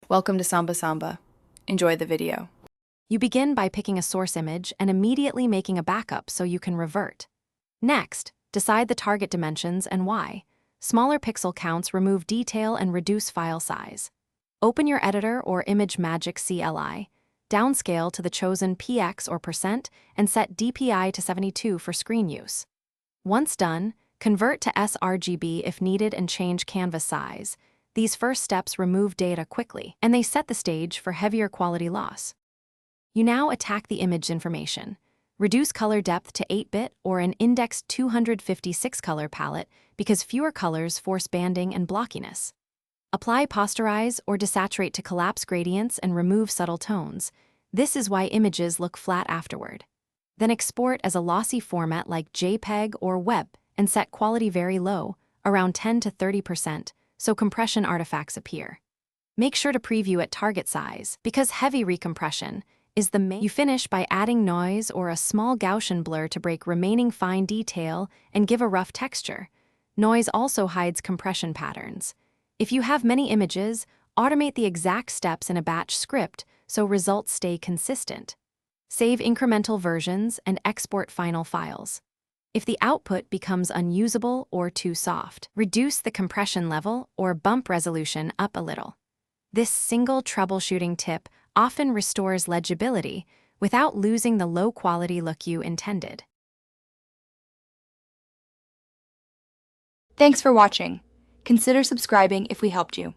Welcome to Samba Samba. Enjoy the video. You begin by picking a source image and immediately making a backup so you can revert. Next, decide the target dimensions and why. Smaller pixel counts remove detail and reduce file size. Open your editor or ImageMagick CLI, downscale to the chosen px or %, and set DPI to 72 for screen use. Once done, convert to sRGB if needed and change canvas size. These first steps remove data quickly, and they set the stage for heavier quality loss. You now attack the image information. Reduce color depth to 8-bit or an index 256 color palette because fewer colors force banding and blockiness. Apply posterize or desaturate to collapse gradients and remove subtle tones. This is why images look flat afterward. Then export as a lossy format like JPEG or WEB and set quality very low, around 10 to 30%, so compression artifacts appear. Make sure to preview at target size, because heavy recompression is the main. You finish by adding noise or a small Gaussian blur to break remaining fine detail and give a rough texture. Noise also hides compression patterns. If you have many images, automate the exact steps in a batch script so results stay consistent. Save incremental versions and export final files. If the output becomes unusable or too soft, reduce the compression level or bump resolution up a little. This single troubleshooting tip often restores legibility without losing the low-quality look you intended. Thanks for watching. Consider subscribing if we helped you.